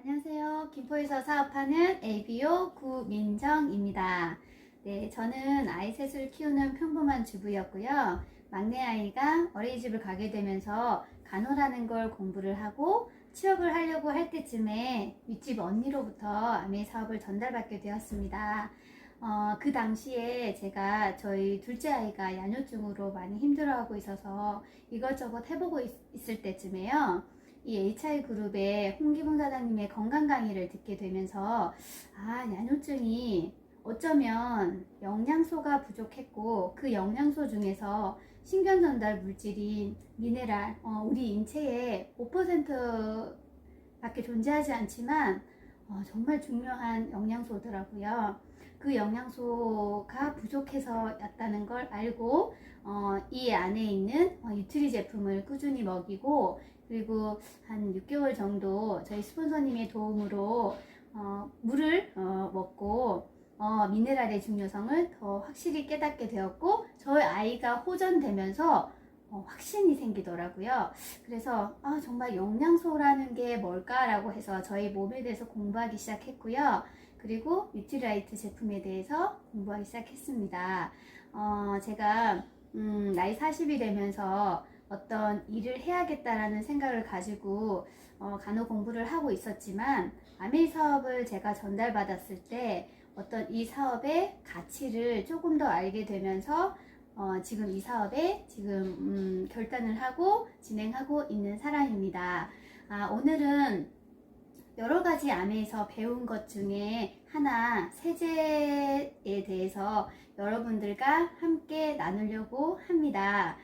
안녕하세요. 김포에서 사업하는 ABO 구민정입니다. 네, 저는 아이 셋을 키우는 평범한 주부였고요. 막내 아이가 어린이집을 가게 되면서 간호라는 걸 공부를 하고 취업을 하려고 할 때쯤에 윗집 언니로부터 아메 사업을 전달받게 되었습니다. 그 당시에 제가 저희 둘째 아이가 야뇨증으로 많이 힘들어하고 있어서 이것저것 해보고 있을 때쯤에요. 이 HI그룹의 홍기붕 사장님의 건강 강의를 듣게 되면서 야뇨증이 어쩌면 영양소가 부족했고 그 영양소 중에서 신경 전달 물질인 미네랄, 우리 인체에 5% 밖에 존재하지 않지만 정말 중요한 영양소더라고요. 그 영양소가 부족해서였다는 걸 알고 이 안에 있는 유트리 제품을 꾸준히 먹이고, 그리고 한 6개월 정도 저희 스폰서님의 도움으로 물을 먹고 미네랄의 중요성을 더 확실히 깨닫게 되었고, 저희 아이가 호전되면서 확신이 생기더라고요. 그래서 정말 영양소라는 게 뭘까라고 해서 저희 몸에 대해서 공부하기 시작했고요. 그리고 뉴트리라이트 제품에 대해서 공부하기 시작했습니다. 제가 나이 40이 되면서 어떤 일을 해야겠다라는 생각을 가지고 간호 공부를 하고 있었지만, 아메이 사업을 제가 전달받았을 때 어떤 이 사업의 가치를 조금 더 알게 되면서 지금 이 사업에 지금 결단을 하고 진행하고 있는 사람입니다. 오늘은 여러 가지 암에서 배운 것 중에 하나, 세제에 대해서 여러분들과 함께 나누려고 합니다.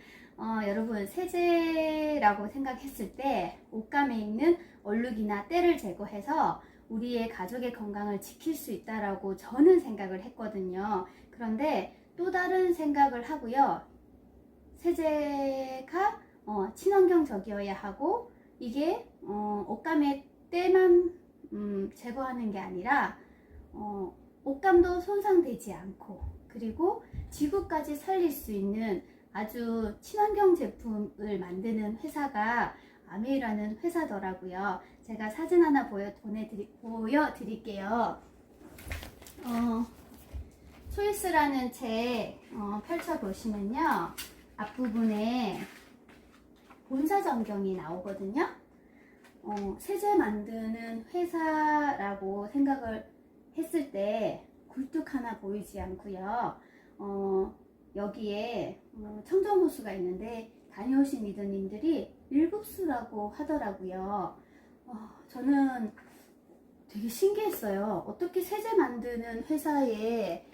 여러분, 세제라고 생각했을 때 옷감에 있는 얼룩이나 때를 제거해서 우리의 가족의 건강을 지킬 수 있다라고 저는 생각을 했거든요. 그런데 또 다른 생각을 하고요. 세제가 친환경적이어야 하고, 이게 옷감의 때만 제거하는 게 아니라 옷감도 손상되지 않고, 그리고 지구까지 살릴 수 있는 아주 친환경 제품을 만드는 회사가 아메이라는 회사더라고요. 제가 사진 하나 보여드릴게요. 초이스라는 책 펼쳐보시면요, 앞부분에 본사 전경이 나오거든요. 세제 만드는 회사라고 생각을 했을 때 굴뚝 하나 보이지 않고요. 여기에 청정호수가 있는데 다녀오신 리더님들이 일급수라고 하더라고요. 저는 되게 신기했어요. 어떻게 세제 만드는 회사에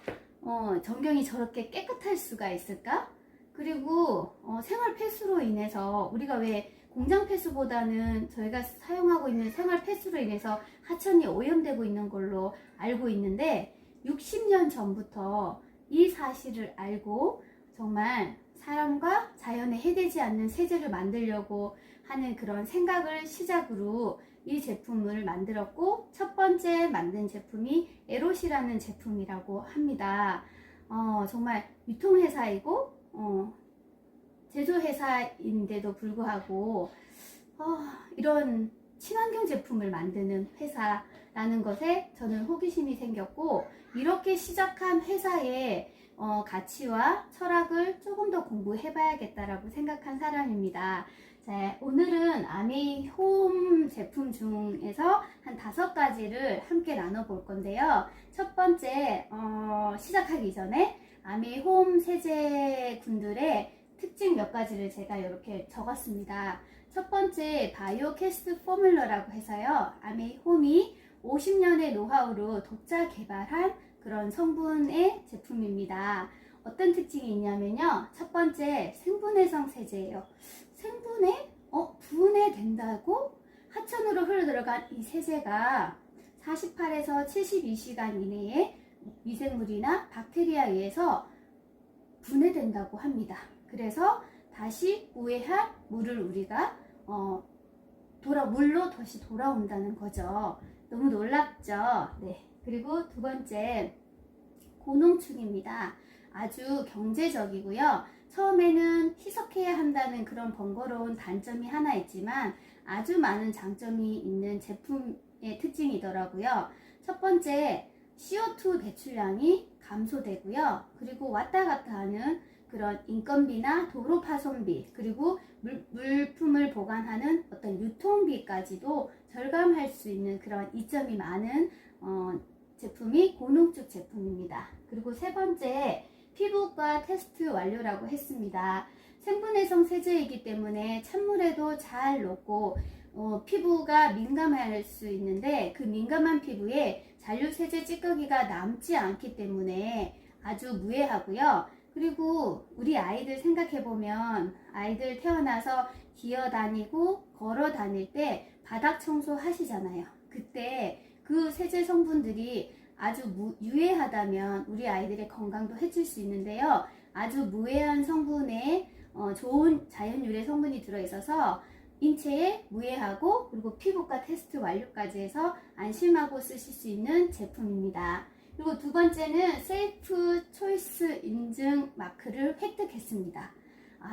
전경이 저렇게 깨끗할 수가 있을까? 그리고 생활 폐수로 인해서, 우리가 왜 공장 폐수보다는 저희가 사용하고 있는 생활 폐수로 인해서 하천이 오염되고 있는 걸로 알고 있는데, 60년 전부터 이 사실을 알고 정말 사람과 자연에 해되지 않는 세제를 만들려고 하는 그런 생각을 시작으로 이 제품을 만들었고, 첫 번째 만든 제품이 에롯이라는 제품이라고 합니다. 정말 유통회사이고 제조회사인데도 불구하고 이런 친환경 제품을 만드는 회사라는 것에 저는 호기심이 생겼고, 이렇게 시작한 회사의 가치와 철학을 조금 더 공부해 봐야겠다라고 생각한 사람입니다. 자, 오늘은 아메이 홈 제품 중에서 한 5가지를 함께 나눠볼 건데요. 첫 번째, 시작하기 전에 아메이 홈 세제군들의 특징 몇 가지를 제가 이렇게 적었습니다. 첫 번째, 바이오 캐스트 포뮬러라고 해서요, 아메이 홈이 50년의 노하우로 독자 개발한 그런 성분의 제품입니다. 어떤 특징이 있냐면요, 첫 번째, 생분해성 세제예요. 분해된다고 하천으로 흘러들어간 이 세제가 48에서 72시간 이내에 미생물이나 박테리아에 의해서 분해된다고 합니다. 그래서 다시 우회한 물을 우리가 물로 다시 돌아온다는 거죠. 너무 놀랍죠? 네. 그리고 두 번째, 고농축입니다. 아주 경제적이고요. 처음에는 희석해야 한다는 그런 번거로운 단점이 하나 있지만, 아주 많은 장점이 있는 제품의 특징이더라고요. 첫 번째, CO2 배출량이 감소되고요. 그리고 왔다 갔다 하는 그런 인건비나 도로 파손비, 그리고 물품을 보관하는 어떤 유통비까지도 절감할 수 있는 그런 이점이 많은 제품이 고농축 제품입니다. 그리고 세 번째, 피부과 테스트 완료라고 했습니다. 생분해성 세제이기 때문에 찬물에도 잘 녹고 피부가 민감할 수 있는데, 그 민감한 피부에 잔류세제 찌꺼기가 남지 않기 때문에 아주 무해하고요. 그리고 우리 아이들 생각해보면, 아이들 태어나서 기어다니고 걸어 다닐 때 바닥 청소 하시잖아요. 그때 그 세제 성분들이 아주 유해하다면 우리 아이들의 건강도 해칠 수 있는데요. 아주 무해한 성분에 좋은 자연유래 성분이 들어있어서 인체에 무해하고, 그리고 피부과 테스트 완료까지 해서 안심하고 쓰실 수 있는 제품입니다. 그리고 두 번째는 세이프 초이스 인증 마크를 획득했습니다.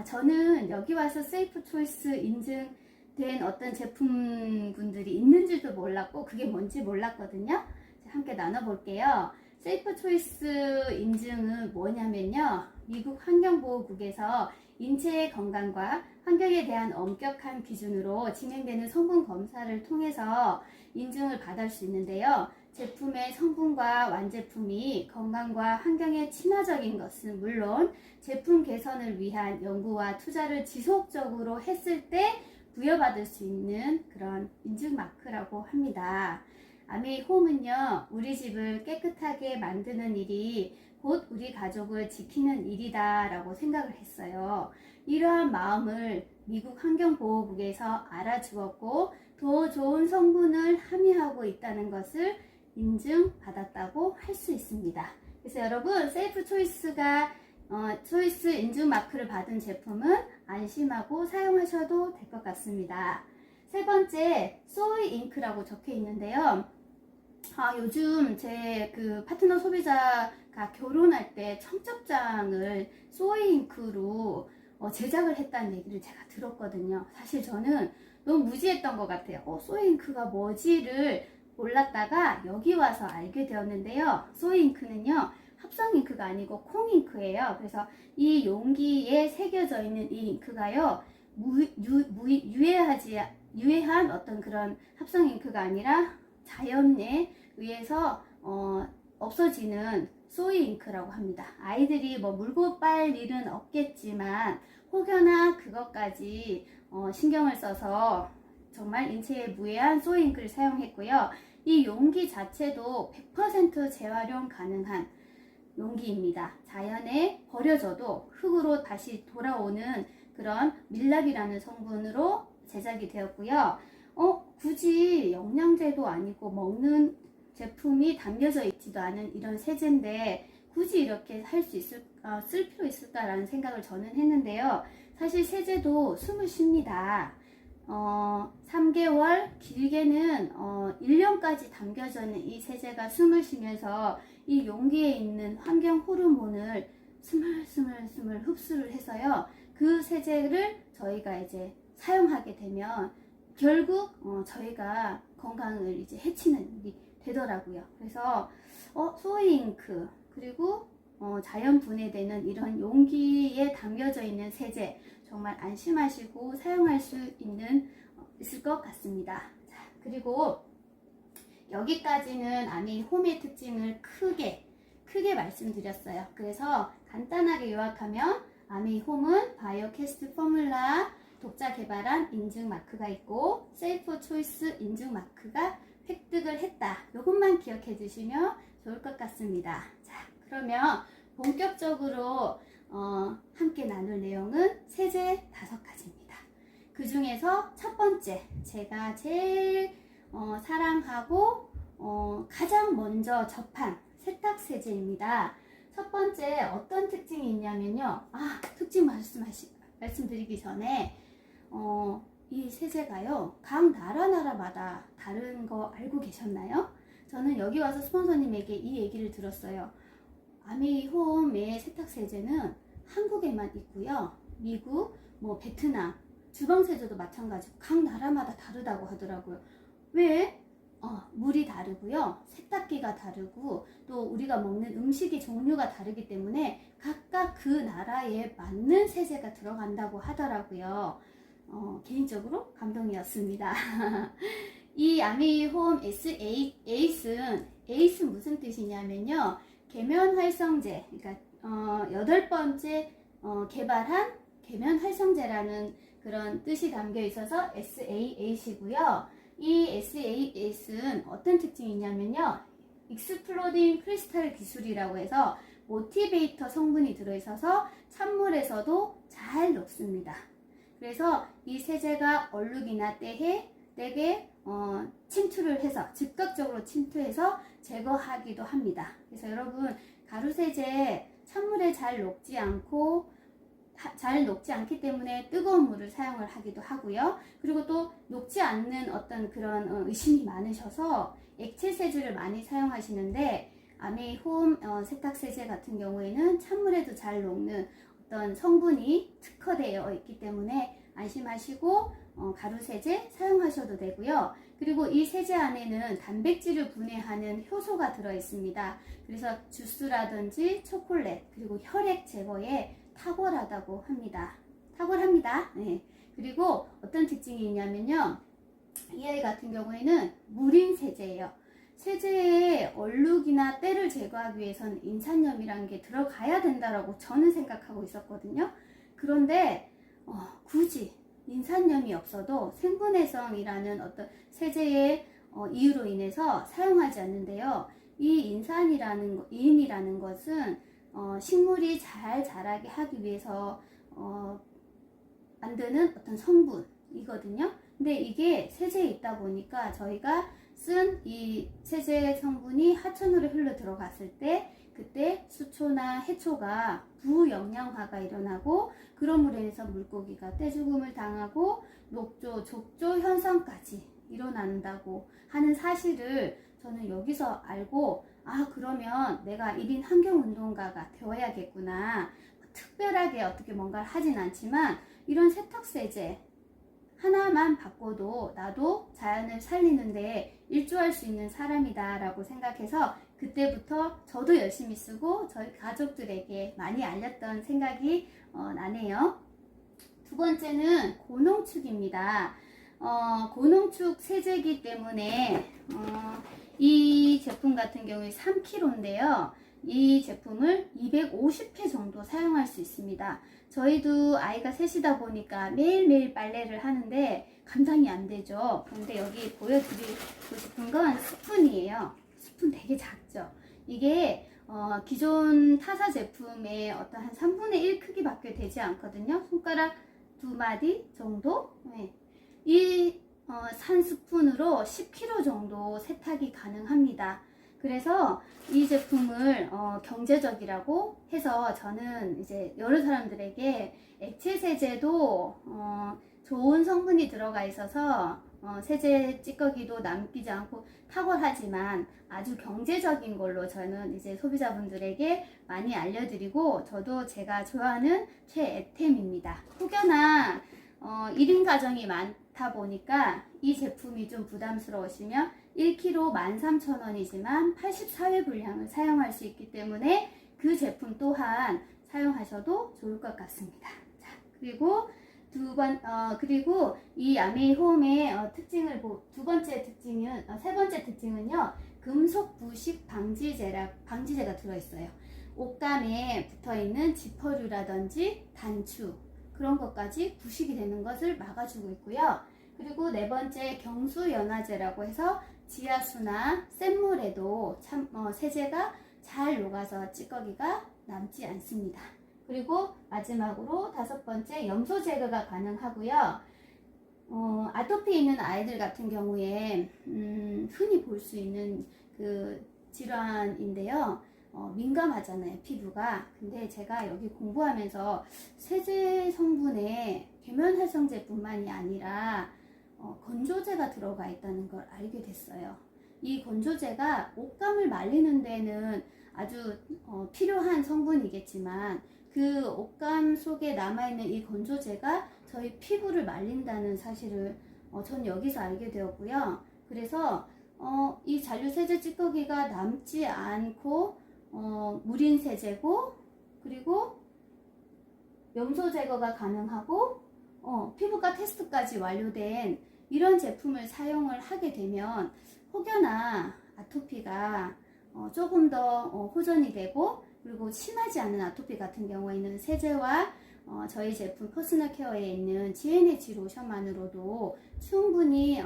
저는 여기 와서 세이프 초이스 인증된 어떤 제품군들이 있는 줄도 몰랐고, 그게 뭔지 몰랐거든요. 함께 나눠볼게요. 세이프 초이스 인증은 뭐냐면요, 미국 환경보호국에서 인체의 건강과 환경에 대한 엄격한 기준으로 진행되는 성분 검사를 통해서 인증을 받을 수 있는데요. 제품의 성분과 완제품이 건강과 환경에 친화적인 것은 물론, 제품 개선을 위한 연구와 투자를 지속적으로 했을 때 부여받을 수 있는 그런 인증 마크라고 합니다. 아메이홈은요, 우리 집을 깨끗하게 만드는 일이 곧 우리 가족을 지키는 일이다 라고 생각을 했어요. 이러한 마음을 미국 환경보호국에서 알아주었고, 더 좋은 성분을 함유하고 있다는 것을 인증받았다고 할 수 있습니다. 그래서 여러분, 세이프 초이스가 초이스 인증 마크를 받은 제품은 안심하고 사용하셔도 될 것 같습니다. 세 번째, 소이 잉크라고 적혀 있는데요. 요즘 제 그 파트너 소비자가 결혼할 때 청첩장을 소이 잉크로 제작을 했다는 얘기를 제가 들었거든요. 사실 저는 너무 무지했던 것 같아요. 소이 잉크가 뭐지를 몰랐다가 여기 와서 알게 되었는데요. 소이 잉크는요, 합성 잉크가 아니고 콩 잉크예요. 그래서 이 용기에 새겨져 있는 이 잉크가요, 유해한 어떤 그런 합성 잉크가 아니라 자연에 의해서 없어지는 소이 잉크라고 합니다. 아이들이 뭐 물고 빨 일은 없겠지만 혹여나 그것까지 신경을 써서 정말 인체에 무해한 소이 잉크를 사용했고요. 이 용기 자체도 100% 재활용 가능한 용기입니다. 자연에 버려져도 흙으로 다시 돌아오는 그런 밀랍이라는 성분으로 제작이 되었고요. 굳이 영양제도 아니고 먹는 제품이 담겨져 있지도 않은 이런 세제인데 굳이 이렇게 쓸 필요 있을까라는 생각을 저는 했는데요. 사실 세제도 숨을 쉽니다. 3개월, 길게는 1년까지 담겨져 있는 이 세제가 숨을 쉬면서 이 용기에 있는 환경 호르몬을 스물스물 흡수를 해서요, 그 세제를 저희가 이제 사용하게 되면 결국 저희가 건강을 이제 해치는 일이 되더라고요. 그래서 소이 잉크, 그리고 자연 분해되는 이런 용기에 담겨져 있는 세제, 정말 안심하시고 사용할 수 있을 것 같습니다. 자, 그리고 여기까지는 아메이홈의 특징을 크게 말씀드렸어요. 그래서 간단하게 요약하면, 아메이홈은 바이오캐스트 포뮬라 독자 개발한 인증 마크가 있고, 세이프 초이스 인증 마크가 획득을 했다. 이것만 기억해 주시면 좋을 것 같습니다. 자, 그러면 본격적으로 함께 나눌 내용은 세제 5가지입니다. 그 중에서 첫 번째, 제가 제일 사랑하고 가장 먼저 접한 세탁세제입니다. 첫 번째, 어떤 특징이 있냐면요. 특징 말씀드리기 전에 이 세제가요, 각 나라마다 다른 거 알고 계셨나요? 저는 여기 와서 스폰서님에게 이 얘기를 들었어요. 아메이홈의 세탁세제는 한국에만 있고요, 미국, 베트남, 주방세제도 마찬가지고 각 나라마다 다르다고 하더라고요. 왜? 물이 다르고요. 세탁기가 다르고 또 우리가 먹는 음식의 종류가 다르기 때문에 각각 그 나라에 맞는 세제가 들어간다고 하더라고요. 개인적으로 감동이었습니다. 이 아미홈 에이스는 무슨 뜻이냐면요. 계면 활성제, 그러니까 8번째 개발한 계면 활성제라는 그런 뜻이 담겨 있어서 SAH이고요. 이 SAH는 어떤 특징이 있냐면요. 익스플로딩 크리스탈 기술이라고 해서 모티베이터 성분이 들어있어서 찬물에서도 잘 녹습니다. 그래서 이 세제가 얼룩이나 때에 침투를 해서 즉각적으로 침투해서 제거하기도 합니다. 그래서 여러분 가루세제 찬물에 잘 녹지 않기 때문에 뜨거운 물을 사용을 하기도 하고요. 그리고 또 녹지 않는 어떤 그런 의심이 많으셔서 액체 세제를 많이 사용하시는데 아미홈 세탁세제 같은 경우에는 찬물에도 잘 녹는 어떤 성분이 특허되어 있기 때문에 안심하시고 가루세제 사용하셔도 되고요. 그리고 이 세제 안에는 단백질을 분해하는 효소가 들어 있습니다. 그래서 주스라든지 초콜릿 그리고 혈액 제거에 탁월하다고 합니다. 탁월합니다. 네. 그리고 어떤 특징이 있냐면요. 이 아이 같은 경우에는 물인 세제예요. 세제에 얼룩이나 때를 제거하기 위해서는 인산염이라는 게 들어가야 된다라고 저는 생각하고 있었거든요. 그런데 굳이 인산염이 없어도 생분해성이라는 어떤 세제의 이유로 인해서 사용하지 않는데요. 이 인이라는 것은 식물이 잘 자라게 하기 위해서 만드는 어떤 성분이거든요. 근데 이게 세제에 있다 보니까 저희가 쓴 이 세제 성분이 하천으로 흘러 들어갔을 때 그때 수초나 해초가 부영양화가 일어나고 그럼으로 인해서 물고기가 떼죽음을 당하고 녹조, 족조 현상까지 일어난다고 하는 사실을 저는 여기서 알고 그러면 내가 1인 환경운동가가 되어야겠구나. 특별하게 어떻게 뭔가를 하진 않지만 이런 세탁세제 하나만 바꿔도 나도 자연을 살리는데 일조할 수 있는 사람이다 라고 생각해서 그때부터 저도 열심히 쓰고 저희 가족들에게 많이 알렸던 생각이 나네요. 두 번째는 고농축입니다. 고농축 세제이기 때문에 이 제품 같은 경우에 3kg인데요. 이 제품을 250회 정도 사용할 수 있습니다. 저희도 아이가 셋이다 보니까 매일매일 빨래를 하는데 감당이 안 되죠. 그런데 여기 보여드리고 싶은 건 스푼이에요. 스푼 되게 작죠. 이게 기존 타사 제품의 어떤 한 3분의 1 크기밖에 되지 않거든요. 손가락 2마디 정도? 네. 이 산 스푼으로 10kg 정도 세탁이 가능합니다. 그래서 이 제품을 경제적이라고 해서 저는 이제 여러 사람들에게 액체 세제도 좋은 성분이 들어가 있어서 세제 찌꺼기도 남기지 않고 탁월하지만 아주 경제적인 걸로 저는 이제 소비자분들에게 많이 알려드리고 저도 제가 좋아하는 최애템입니다. 혹여나 1인 가정이 많다 보니까 이 제품이 좀 부담스러우시면 1kg 13,000원이지만 84회 분량을 사용할 수 있기 때문에 그 제품 또한 사용하셔도 좋을 것 같습니다. 자, 그리고 그리고 이 아미홈의 특징을 세 번째 특징은요. 금속 부식 방지제가 들어있어요. 옷감에 붙어있는 지퍼류라든지 단추 그런 것까지 부식이 되는 것을 막아주고 있고요. 그리고 네 번째 경수연화제라고 해서 지하수나 센물에도 세제가 잘 녹아서 찌꺼기가 남지 않습니다. 그리고 마지막으로 다섯 번째 염소 제거가 가능하고요. 아토피 있는 아이들 같은 경우에 흔히 볼 수 있는 그 질환인데요. 민감하잖아요, 피부가. 근데 제가 여기 공부하면서 세제 성분에 계면활성제뿐만이 아니라 건조제가 들어가 있다는 걸 알게 됐어요. 이 건조제가 옷감을 말리는 데는 아주 필요한 성분이겠지만 그 옷감 속에 남아있는 이 건조제가 저희 피부를 말린다는 사실을 전 여기서 알게 되었고요. 그래서 이 잔류세제 찌꺼기가 남지 않고 무린 세제고, 그리고 염소 제거가 가능하고 피부과 테스트까지 완료된 이런 제품을 사용을 하게 되면 혹여나 아토피가 조금 더 호전이 되고, 그리고 심하지 않은 아토피 같은 경우에는 세제와 저희 제품 퍼스널 케어에 있는 GNH 로션만으로도 충분히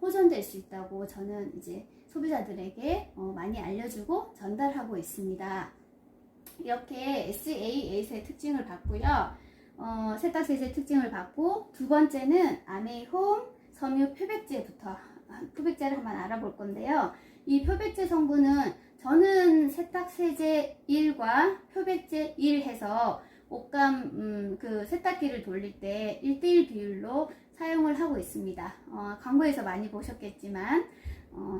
호전될 수 있다고 저는 이제 소비자들에게 많이 알려주고 전달하고 있습니다. 이렇게 SAA의 특징을 받고요. 세탁세제 특징을 받고, 두 번째는 아메이홈 섬유 표백제부터 표백제를 한번 알아볼 건데요. 이 표백제 성분은 저는 세탁세제 1과 표백제 1 해서 옷감 그 세탁기를 돌릴 때 1:1 비율로 사용을 하고 있습니다. 광고에서 많이 보셨겠지만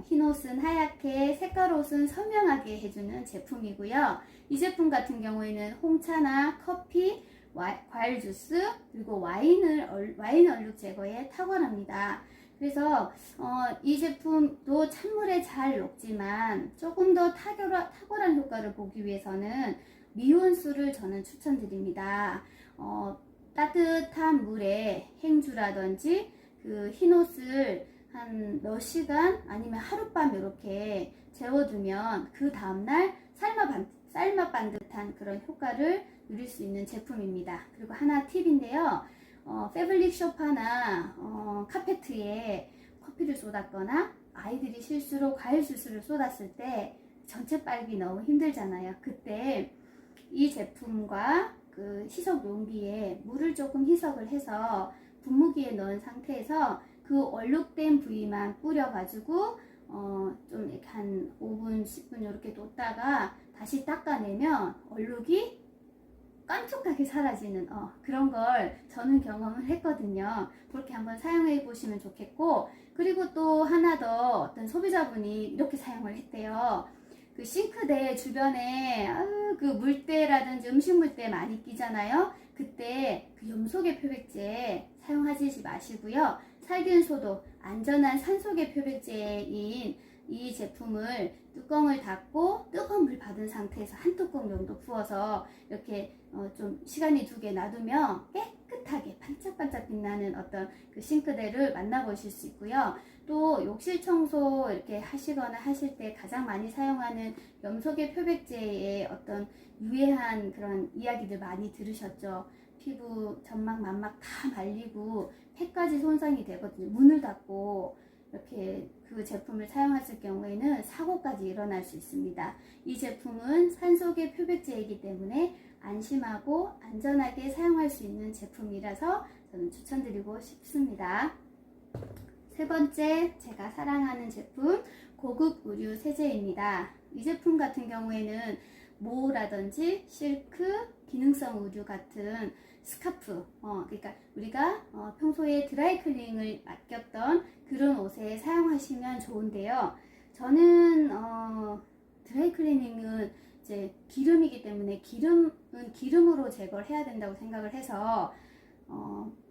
흰 옷은 하얗게, 색깔 옷은 선명하게 해주는 제품이고요. 이 제품 같은 경우에는 홍차나 커피, 과일 주스, 그리고 와인 얼룩 제거에 탁월합니다. 그래서 이 제품도 찬물에 잘 녹지만 조금 더 탁월한 효과를 보기 위해서는 미온수를 저는 추천드립니다. 따뜻한 물에 행주라든지 그 흰옷을 한 몇 시간 아니면 하룻밤 이렇게 재워두면 그 다음날 삶아 반듯한 그런 효과를 누릴 수 있는 제품입니다. 그리고 하나 팁인데요. 패블릭 소파나 카페트에 커피를 쏟았거나 아이들이 실수로 과일 주스를 쏟았을 때 전체 빨기 너무 힘들잖아요. 그때 이 제품과 그 희석 용기에 물을 조금 희석을 해서 분무기에 넣은 상태에서 그 얼룩된 부위만 뿌려가지고 좀 이렇게 한 5분, 10분 이렇게 뒀다가 다시 닦아내면 얼룩이 깜짝하게 사라지는 그런 걸 저는 경험을 했거든요. 그렇게 한번 사용해 보시면 좋겠고, 그리고 또 하나 더 어떤 소비자분이 이렇게 사용을 했대요. 그 싱크대 주변에 그 물때라든지 음식 물때 많이 끼잖아요. 그때 그 염소계 표백제 사용하지 마시고요. 살균 소독, 안전한 산소계 표백제인 이 제품을 뚜껑을 닫고 뜨거운 물 받은 상태에서 한 뚜껑 정도 부어서 이렇게 좀 시간이 두게 놔두면 깨끗하게 반짝반짝 빛나는 어떤 그 싱크대를 만나보실 수 있고요. 또 욕실 청소 이렇게 하시거나 하실 때 가장 많이 사용하는 염소계 표백제의 어떤 유해한 그런 이야기들 많이 들으셨죠. 피부 점막 만막 다 말리고 폐까지 손상이 되거든요. 문을 닫고 이렇게 그 제품을 사용하실 경우에는 사고까지 일어날 수 있습니다. 이 제품은 산소계 표백제이기 때문에 안심하고 안전하게 사용할 수 있는 제품이라서 저는 추천드리고 싶습니다. 세 번째, 제가 사랑하는 제품, 고급 의류 세제입니다. 이 제품 같은 경우에는 모라든지 실크, 기능성 의류 같은 스카프, 그러니까 우리가 평소에 드라이클닝을 맡겼던 그런 옷에 사용하시면 좋은데요. 저는 드라이클리닝은 이제 기름이기 때문에 기름은 기름으로 제거를 해야 된다고 생각을 해서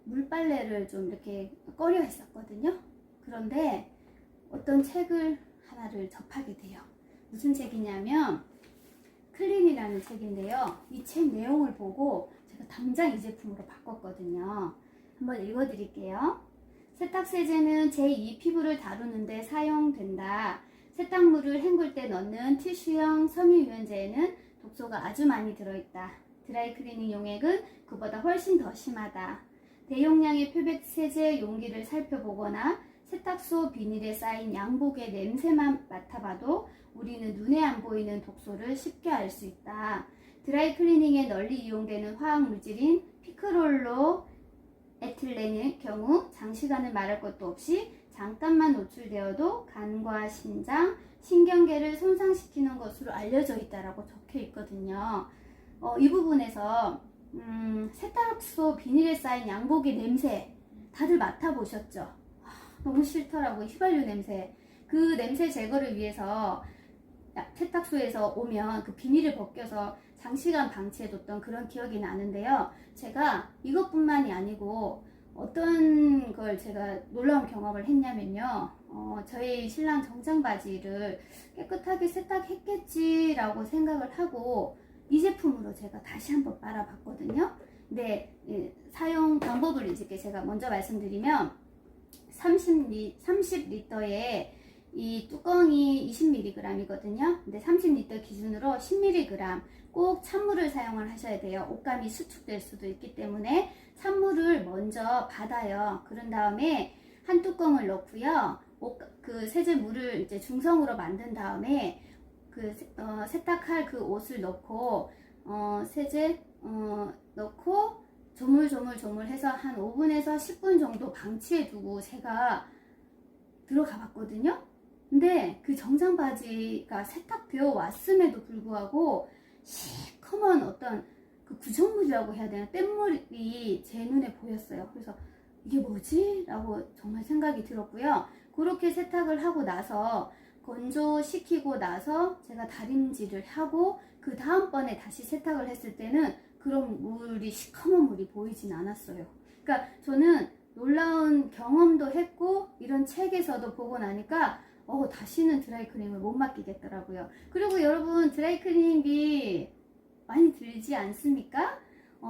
물빨래를 좀 이렇게 꺼려 했었거든요. 그런데 어떤 책을 하나를 접하게 돼요. 무슨 책이냐면 클린이라는 책인데요. 이 책 내용을 보고 제가 당장 이 제품으로 바꿨거든요. 한번 읽어드릴게요. 세탁세제는 제2 피부를 다루는데 사용된다. 세탁물을 헹굴 때 넣는 티슈형 섬유유연제에는 독소가 아주 많이 들어있다. 드라이클리닝 용액은 그보다 훨씬 더 심하다. 대용량의 표백세제 용기를 살펴보거나 세탁소 비닐에 쌓인 양복의 냄새만 맡아봐도 우리는 눈에 안 보이는 독소를 쉽게 알 수 있다. 드라이클리닝에 널리 이용되는 화학물질인 피크롤로 에틸렌의 경우 장시간을 말할 것도 없이 잠깐만 노출되어도 간과 신장, 신경계를 손상시키는 것으로 알려져 있다라고 적혀 있거든요. 이 부분에서 세탁소 비닐에 쌓인 양복의 냄새 다들 맡아보셨죠? 너무 싫더라고요. 휘발유 냄새. 그 냄새 제거를 위해서 세탁소에서 오면 그 비닐을 벗겨서 장시간 방치해뒀던 그런 기억이 나는데요. 제가 이것뿐만이 아니고 어떤 걸 제가 놀라운 경험을 했냐면요. 저희 신랑 정장 바지를 깨끗하게 세탁했겠지라고 생각을 하고 이 제품으로 제가 다시 한번 빨아봤거든요. 근데 사용 방법을 이렇게 제가 먼저 말씀드리면 30리터에 이 뚜껑이 20mg이거든요. 근데 30리터 기준으로 10mg 꼭 찬물을 사용을 하셔야 돼요. 옷감이 수축될 수도 있기 때문에 찬물을 먼저 받아요. 그런 다음에 한 뚜껑을 넣고요. 그 세제물을 이제 중성으로 만든 다음에 세탁할 그 옷을 넣고 세제 넣고 조물조물 해서 한 5분에서 10분 정도 방치해 두고 제가 들어가 봤거든요. 근데 그 정장 바지가 세탁되어 왔음에도 불구하고 시커먼 어떤 그 구정물이라고 해야 되나, 뗏물이 제 눈에 보였어요. 그래서 이게 뭐지? 라고 정말 생각이 들었고요. 그렇게 세탁을 하고 나서 건조시키고 나서 제가 다림질을 하고 그 다음번에 다시 세탁을 했을 때는 그런 물이, 시커먼 물이 보이진 않았어요. 그러니까 저는 놀라운 경험도 했고 이런 책에서도 보고 나니까 다시는 드라이클닝을 못 맡기겠더라고요. 그리고 여러분, 드라이클닝비 많이 들지 않습니까?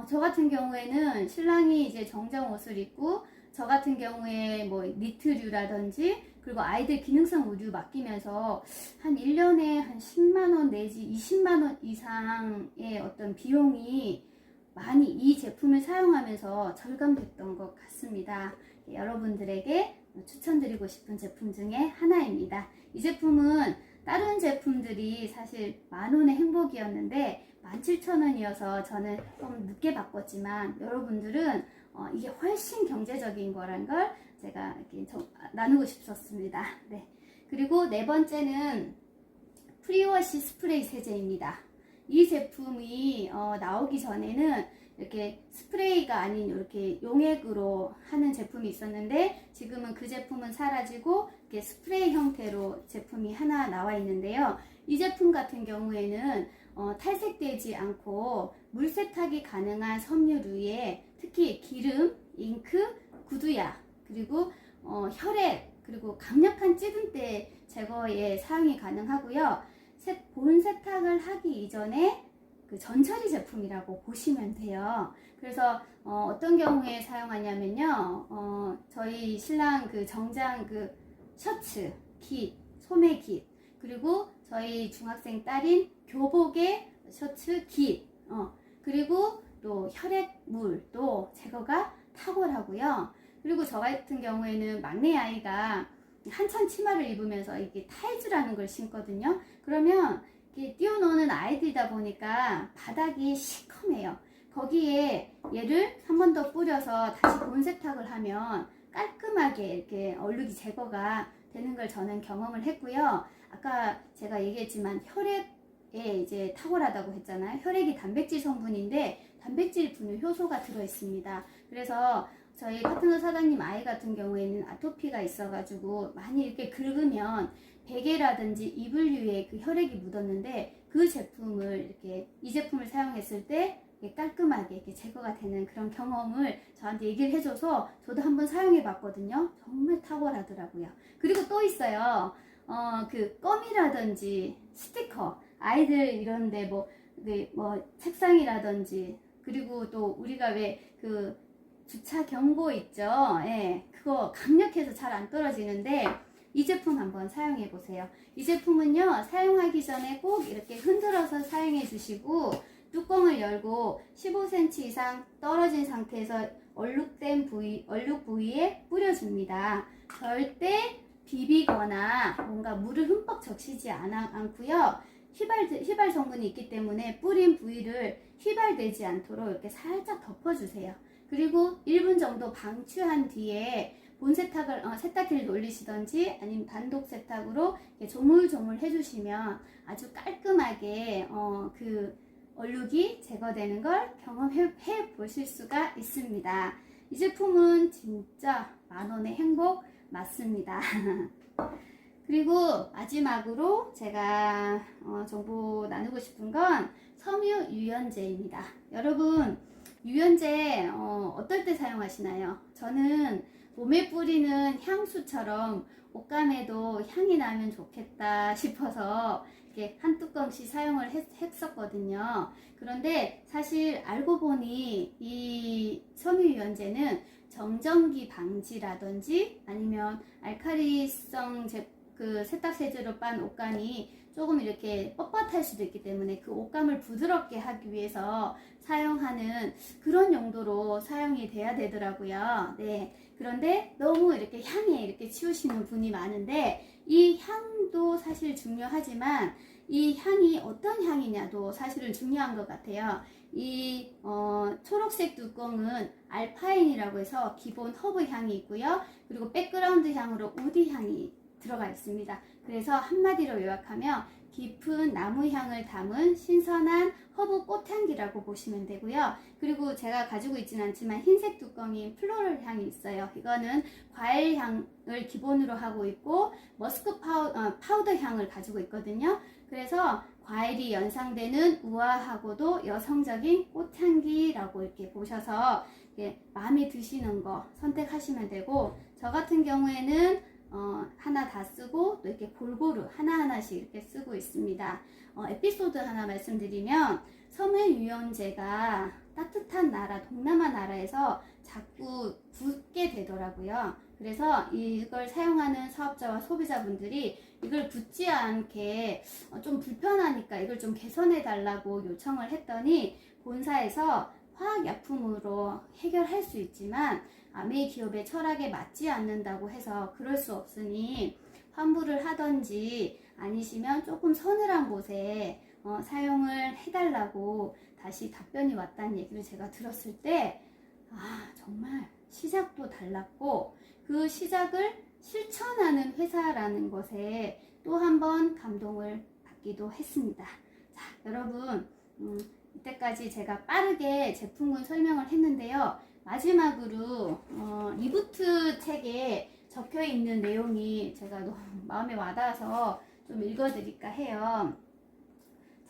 저 같은 경우에는 신랑이 이제 정장 옷을 입고 저 같은 경우에 뭐 니트류라든지 그리고 아이들 기능성 의류 맡기면서 한 1년에 한 10만원 내지 20만원 이상의 어떤 비용이 많이 이 제품을 사용하면서 절감됐던 것 같습니다. 여러분들에게 추천드리고 싶은 제품 중에 하나입니다. 이 제품은 다른 제품들이 사실 만원의 행복이었는데 17,000원이어서 저는 좀 늦게 바꿨지만 여러분들은 이게 훨씬 경제적인 거란 걸 제가 이렇게 나누고 싶었습니다. 네. 그리고 네 번째는 프리워시 스프레이 세제입니다. 이 제품이 나오기 전에는 이렇게 스프레이가 아닌 이렇게 용액으로 하는 제품이 있었는데 지금은 그 제품은 사라지고 이렇게 스프레이 형태로 제품이 하나 나와 있는데요. 이 제품 같은 경우에는 탈색되지 않고 물 세탁이 가능한 섬유류에 특히 기름, 잉크, 구두약, 그리고 혈액, 그리고 강력한 찌든때 제거에 사용이 가능하고요. 본 세탁을 하기 이전에 그 전처리 제품이라고 보시면 돼요. 그래서 어떤 경우에 사용하냐면요. 저희 신랑 그 정장 그 셔츠, 깃, 소매 깃, 그리고 저희 중학생 딸인 교복의 셔츠 깃, 그리고 또 혈액물도 제거가 탁월하고요. 그리고 저 같은 경우에는 막내 아이가 한참 치마를 입으면서 이게 타이즈라는 걸 신거든요. 그러면 이렇게 띄워놓는 아이들이다 보니까 바닥이 시커매요. 거기에 얘를 한 번 더 뿌려서 다시 본 세탁을 하면 깔끔하게 이렇게 얼룩이 제거가 되는 걸 저는 경험을 했고요. 아까 제가 얘기했지만 혈액에 이제 탁월하다고 했잖아요. 혈액이 단백질 성분인데 단백질 분해 효소가 들어 있습니다. 그래서 저희 파트너 사장님 아이 같은 경우에는 아토피가 있어가지고 많이 이렇게 긁으면 베개라든지 이불류에 그 혈액이 묻었는데 그 제품을 이렇게 이 제품을 사용했을 때 깔끔하게 이렇게 제거가 되는 그런 경험을 저한테 얘기를 해줘서 저도 한번 사용해 봤거든요. 정말 탁월하더라고요. 그리고 또 있어요. 그 껌이라든지 스티커, 아이들 이런데 뭐 책상이라든지, 그리고 또 우리가 왜 그 주차 경보 있죠? 예, 그거 강력해서 잘 안 떨어지는데 이 제품 한번 사용해 보세요. 이 제품은요, 사용하기 전에 꼭 이렇게 흔들어서 사용해 주시고 뚜껑을 열고 15cm 이상 떨어진 상태에서 얼룩 부위에 뿌려줍니다. 절대 비비거나 뭔가 물을 흠뻑 적시지 않고요. 휘발 성분이 있기 때문에 뿌린 부위를 휘발되지 않도록 이렇게 살짝 덮어주세요. 그리고 1분 정도 방치한 뒤에 본 세탁기를 돌리시던지 아니면 단독 세탁으로 조물조물 해주시면 아주 깔끔하게 그 얼룩이 제거되는 걸 경험해 보실 수가 있습니다. 이 제품은 진짜 만원의 행복 맞습니다. 그리고 마지막으로 제가 정보 나누고 싶은 건 섬유 유연제입니다. 여러분, 유연제 어떨 때 사용하시나요? 저는 몸에 뿌리는 향수처럼 옷감에도 향이 나면 좋겠다 싶어서 이렇게 한 뚜껑씩 사용을 했었거든요. 그런데 사실 알고 보니 이 섬유 유연제는 정전기 방지라든지 아니면 알칼리성 그 세탁세제로 빤 옷감이 조금 이렇게 뻣뻣할 수도 있기 때문에 그 옷감을 부드럽게 하기 위해서 사용하는 그런 용도로 사용이 돼야 되더라고요. 네. 그런데 너무 이렇게 향에 이렇게 치우시는 분이 많은데 이 향도 사실 중요하지만 이 향이 어떤 향이냐도 사실은 중요한 것 같아요. 이 초록색 뚜껑은 알파인이라고 해서 기본 허브 향이 있고요. 그리고 백그라운드 향으로 우디 향이 들어가 있습니다. 그래서 한마디로 요약하면 깊은 나무 향을 담은 신선한 허브 꽃향기라고 보시면 되고요. 그리고 제가 가지고 있지는 않지만 흰색 뚜껑인 플로럴 향이 있어요. 이거는 과일 향을 기본으로 하고 있고 머스크 파우더 향을 가지고 있거든요. 그래서 과일이 연상되는 우아하고도 여성적인 꽃향기라고 이렇게 보셔서 마음에 드시는 거 선택하시면 되고, 저 같은 경우에는 하나 다 쓰고 또 이렇게 골고루 하나하나씩 이렇게 쓰고 있습니다. 에피소드 하나 말씀드리면, 섬유유연제가 따뜻한 나라, 동남아 나라에서 자꾸 붓게 되더라고요. 그래서 이걸 사용하는 사업자와 소비자분들이 이걸 붓지 않게 좀 불편하니까 이걸 좀 개선해 달라고 요청을 했더니, 본사에서 화학약품으로 해결할 수 있지만 아메이 기업의 철학에 맞지 않는다고 해서 그럴 수 없으니 환불을 하던지 아니시면 조금 서늘한 곳에 사용을 해달라고 다시 답변이 왔다는 얘기를 제가 들었을 때, 정말 시작도 달랐고 그 시작을 실천하는 회사라는 것에 또 한 번 감동을 받기도 했습니다. 자, 여러분, 이때까지 제가 빠르게 제품군 설명을 했는데요. 마지막으로 리부트 책에 적혀 있는 내용이 제가 너무 마음에 와닿아서 좀 읽어드릴까 해요.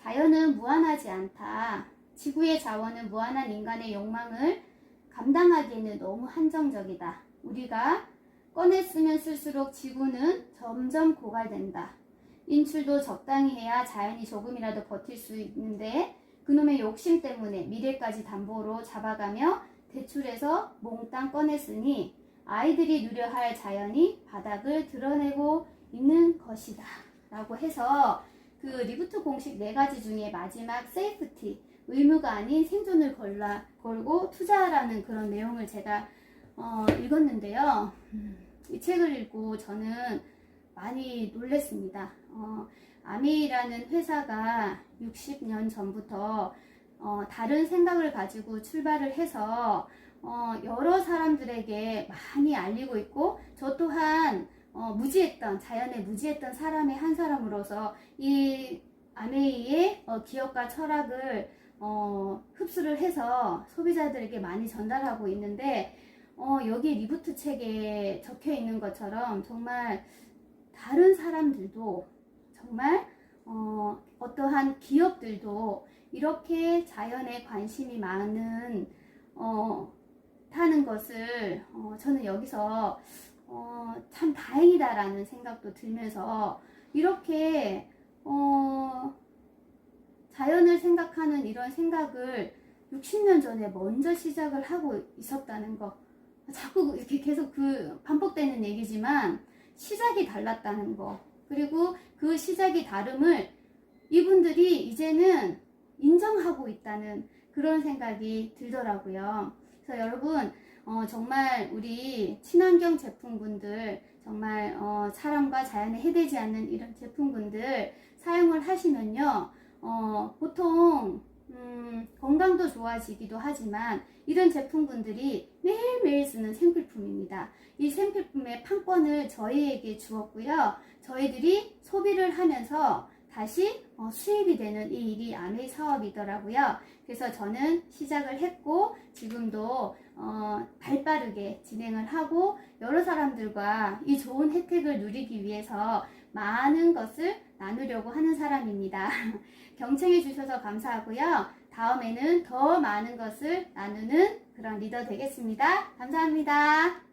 자연은 무한하지 않다. 지구의 자원은 무한한 인간의 욕망을 감당하기에는 너무 한정적이다. 우리가 꺼내 쓰면 쓸수록 지구는 점점 고갈된다. 인출도 적당히 해야 자연이 조금이라도 버틸 수 있는데 그놈의 욕심 때문에 미래까지 담보로 잡아가며 대출해서 몽땅 꺼냈으니 아이들이 누려할 자연이 바닥을 드러내고 있는 것이다 라고 해서 그 리부트 공식 4가지 중에 마지막 세이프티, 의무가 아닌 생존을 걸고 투자하라는 그런 내용을 제가 읽었는데요. 이 책을 읽고 저는 많이 놀랐습니다. 아메이라는 회사가 60년 전부터 다른 생각을 가지고 출발을 해서 여러 사람들에게 많이 알리고 있고, 저 또한 자연에 무지했던 사람의 한 사람으로서 이 아메이의 기업과 철학을 흡수를 해서 소비자들에게 많이 전달하고 있는데, 여기 리부트 책에 적혀 있는 것처럼 정말 다른 사람들도, 정말 어떠한 기업들도 이렇게 자연에 관심이 많은 타는 것을 저는 여기서 참 다행이다라는 생각도 들면서, 이렇게 자연을 생각하는 이런 생각을 60년 전에 먼저 시작을 하고 있었다는 거, 자꾸 이렇게 계속 반복되는 얘기지만 시작이 달랐다는 거, 그리고 그 시작이 다름을 이분들이 이제는 인정하고 있다는 그런 생각이 들더라고요. 그래서 여러분, 정말 우리 친환경 제품군들, 정말 사람과 자연에 해대지 않는 이런 제품군들 사용을 하시면요, 보통 건강도 좋아지기도 하지만 이런 제품군들이 매일매일 쓰는 생필품입니다. 이 생필품의 판권을 저희에게 주었고요. 저희들이 소비를 하면서 다시 수입이 되는 이 일이 아메이 사업이더라고요. 그래서 저는 시작을 했고 지금도 발빠르게 진행을 하고 여러 사람들과 이 좋은 혜택을 누리기 위해서 많은 것을 나누려고 하는 사람입니다. 경청해 주셔서 감사하고요. 다음에는 더 많은 것을 나누는 그런 리더 되겠습니다. 감사합니다.